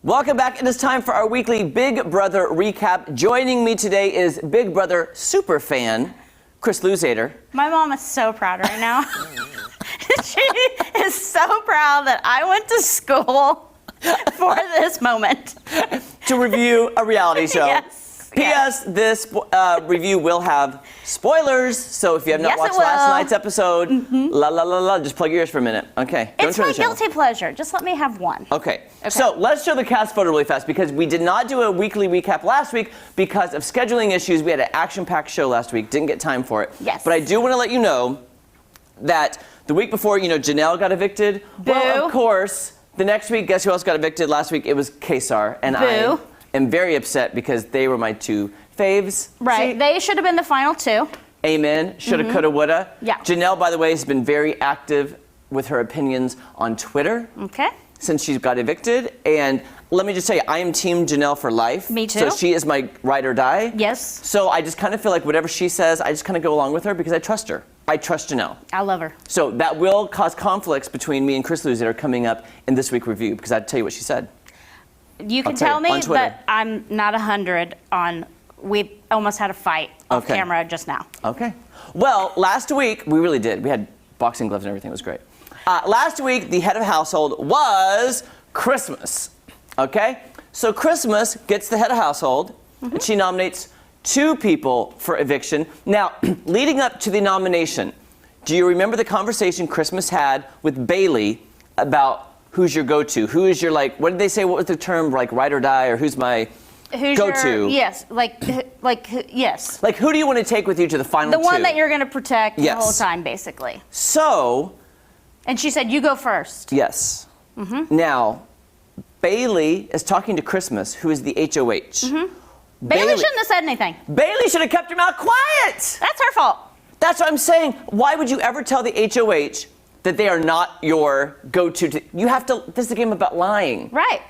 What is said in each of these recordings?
Welcome back. It is time for our weekly Big Brother recap. Joining me today is Big Brother super fan, Chris Luzader. My mom is so proud right now. She is so proud that I went to school for this moment. To review a reality show. Yes. P.S. This review will have spoilers, so if you have not watched last night's episode, just plug your ears for a minute. Okay. It's my guilty pleasure. Just let me have one. Okay. So let's show the cast photo really fast because we did not do a weekly recap last week because of scheduling issues. We had an action-packed show last week. Didn't get time for it. Yes. But I do want to let you know that the week before, Janelle got evicted. Boo. Well, of course, the next week, guess who else got evicted? Last week, it was Kesar. And Boo. I am very upset because they were my two faves. Right. See? They should have been the final two. Amen. Shoulda, coulda, woulda. Yeah. Janelle, by the way, has been very active with her opinions on Twitter. Okay. Since she got evicted. And let me just say, I am team Janelle for life. Me too. So she is my ride or die. Yes. So I just kind of feel like whatever she says, I just kind of go along with her because I trust her. I trust Janelle. I love her. So that will cause conflicts between me and Chris Luz that are coming up in this week review because I'd tell you what she said. You can tell me, but I'm not 100 on. We almost had a fight off camera just now. Okay. Well, last week, we really did. We had boxing gloves and everything. It was great. Last week, the head of household was Christmas. Okay? So Christmas gets the head of household, and she nominates 2 people for eviction. Now, leading up to the nomination, do you remember the conversation Christmas had with Bailey about who's your go-to? Who is your, what did they say? What was the term, ride or die, or who's my go-to? Yes, yes. Like, who do you want to take with you to the final two? The one that you're going to protect the whole time, basically. So. And she said, you go first. Yes. Now, Bailey is talking to Christmas, who is the HOH. Bailey shouldn't have said anything. Bailey should have kept her mouth quiet. That's her fault. That's what I'm saying. Why would you ever tell the HOH that they are not your go-to? You have to, this is a game about lying. Right.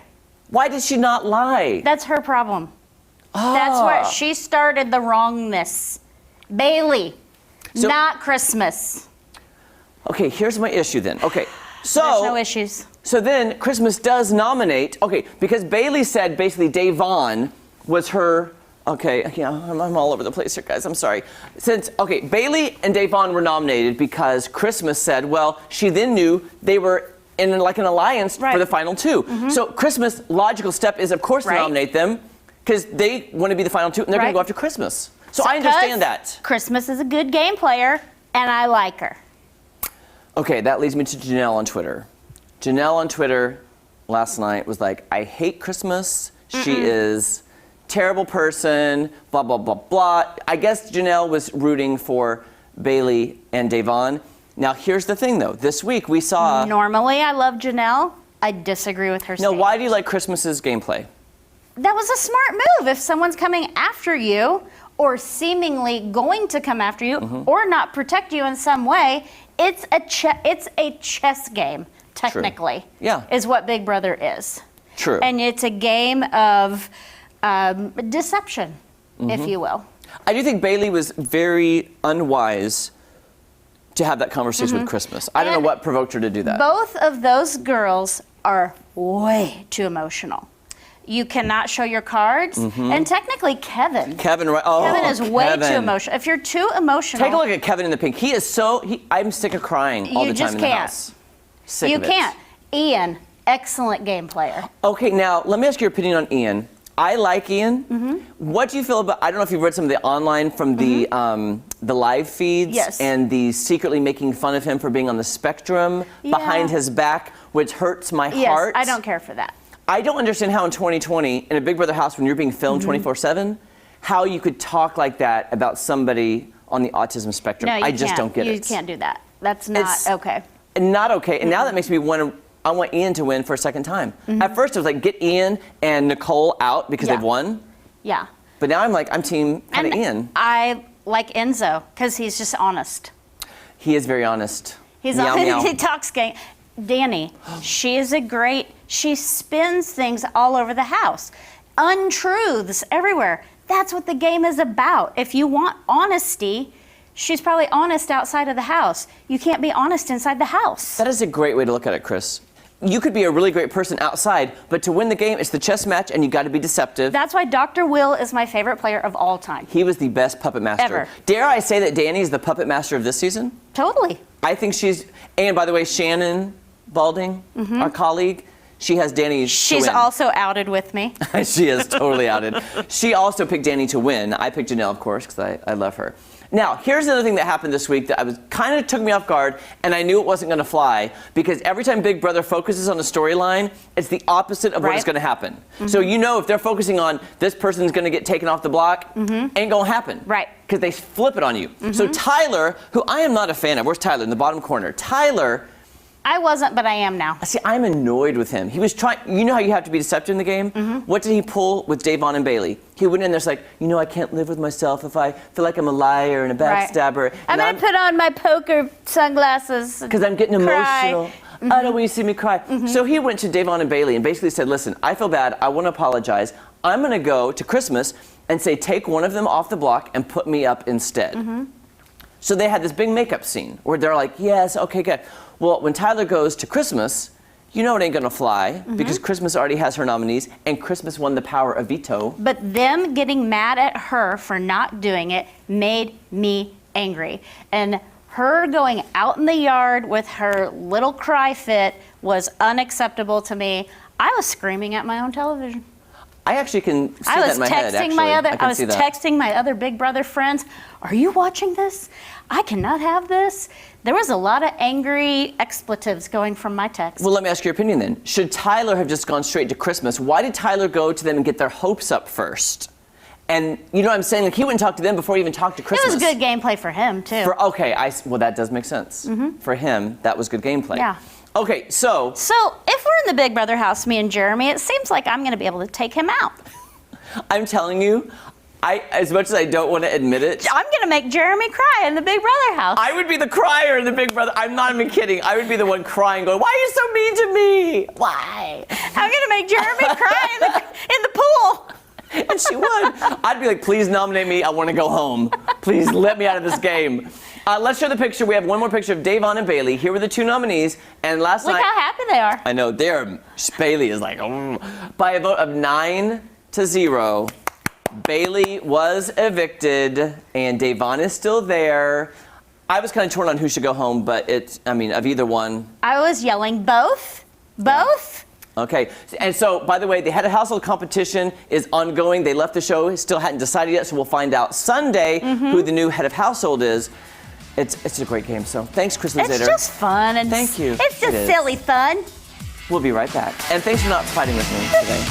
Why did she not lie? That's her problem. That's where she started the wrongness. Bailey, not Christmas. Okay, here's my issue then. Okay, so. There's no issues. So then Christmas does nominate, because Bailey said basically Davon was her, I'm all over the place here, guys, I'm sorry. Bailey and Davon were nominated because Christmas said, well, she then knew they were in an alliance for the final 2. So Christmas' logical step is, of course, to nominate them because they want to be the final 2 and they're going to go after Christmas. So I understand that. Christmas is a good game player and I like her. Okay, that leads me to Janelle on Twitter. Janelle on Twitter last night was like, I hate Christmas. She is a terrible person, blah, blah, blah, blah. I guess Janelle was rooting for Bailey and Davon. Now, here's the thing, though. This week, we saw... Normally, I love Janelle. I disagree with her statement. Now, why do you like Christmas's gameplay? That was a smart move. If someone's coming after you or seemingly going to come after you or not protect you in some way, it's a chess game, technically. True. Yeah. Is what Big Brother is. True. And it's a game of deception, if you will. I do think Bailey was very unwise to have that conversation with Christmas. I don't know what provoked her to do that. Both of those girls are way too emotional. You cannot show your cards. And technically, Kevin. Kevin is way too emotional. If you're too emotional... Take a look at Kevin in the pink. He is so... I'm sick of crying all the time in the house. Sick of it. You can't. Ian, excellent game player. Okay, now, let me ask your opinion on Ian. I like Ian. What do you feel about... I don't know if you've read some of the online from the live feeds. Yes. And the secretly making fun of him for being on the spectrum behind his back, which hurts my heart. Yes, I don't care for that. I don't understand how in 2020, in a Big Brother house, when you're being filmed 24/7, how you could talk like that about somebody on the autism spectrum. No, I just don't get it. You can't do that. That's not okay. Not okay. And now that makes me I want Ian to win for a second time. At first, it was like, get Ian and Nicole out because they've won. Yeah. But now I'm team kind of Ian. I like Enzo because he's just honest. He is very honest. He talks game. Danny, she spins things all over the house. Untruths everywhere. That's what the game is about. If you want honesty, she's probably honest outside of the house. You can't be honest inside the house. That is a great way to look at it, Chris. you could be a really great person outside, but to win the game, it's the chess match, and you got to be deceptive. That's why Dr. Will is my favorite player of all time. He was the best puppet master. Ever. Dare I say that Danny is the puppet master of this season? Totally. I think she's, and by the way, Shannon Balding, our colleague, she has Danny to She's win. also outed with me. She is totally outed. She also picked Danny to win. I picked Janelle, of course, because I love her. Now, here's another thing that happened this week that kind of took me off guard, and I knew it wasn't going to fly, because every time Big Brother focuses on a storyline, it's the opposite of what is going to happen. So you know if they're focusing on this person's going to get taken off the block, ain't going to happen. Right. Because they flip it on you. So Tyler, who I am not a fan of, where's Tyler? In the bottom corner. Tyler... I wasn't, but I am now. See, I'm annoyed with him. He was trying, you know how you have to be deceptive in the game? What did he pull with Davon and Bailey? He went in there, like, you know, I can't live with myself if I feel like I'm a liar and a backstabber. I'm going to put on my poker sunglasses. Because I'm getting emotional. I don't want you to see me cry. So he went to Davon and Bailey and basically said, listen, I feel bad. I want to apologize. I'm going to go to Christmas and say, take one of them off the block and put me up instead. So they had this big makeup scene where they're like, yes, okay, good. Well, when Tyler goes to Christmas, you know it ain't gonna fly because Christmas already has her nominees and Christmas won the power of veto. But them getting mad at her for not doing it made me angry. And her going out in the yard with her little cry fit was unacceptable to me. I was screaming at my own television. I actually can see that in my head, actually. I was texting my other Big Brother friends, are you watching this? I cannot have this. There was a lot of angry expletives going from my text. Well, let me ask your opinion then. Should Tyler have just gone straight to Christmas? Why did Tyler go to them and get their hopes up first? And you know what I'm saying? Like, he wouldn't talk to them before he even talked to Christmas. It was good gameplay for him, too. Well, that does make sense. For him, that was good gameplay. Yeah. Okay, so if we're in the Big Brother house, me and Jeremy, it seems like I'm going to be able to take him out. I'm telling you, as much as I don't want to admit it, I'm going to make Jeremy cry in the Big Brother house. I would be the crier in the Big Brother. I'm not even kidding. I would be the one crying, going, why are you so mean to me? Why? I'm going to make Jeremy cry in the pool. And she would. I'd be like, please nominate me. I want to go home. Please let me out of this game. Let's show the picture. We have one more picture of Davon and Bailey. Here were the two nominees. And last night... Look how happy they are. I know. Bailey is like, oh. By a vote of 9-0, Bailey was evicted, and Davon is still there. I was kind of torn on who should go home, but of either one. I was yelling, both? Both? Okay, and so, by the way, the head of household competition is ongoing. They left the show, still hadn't decided yet, so we'll find out Sunday who the new head of household is. It's a great game, so thanks, Chris Lizader. It's just fun. And thank you. It's just silly fun. We'll be right back. And thanks for not fighting with me today.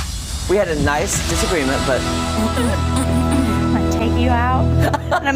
We had a nice disagreement, but...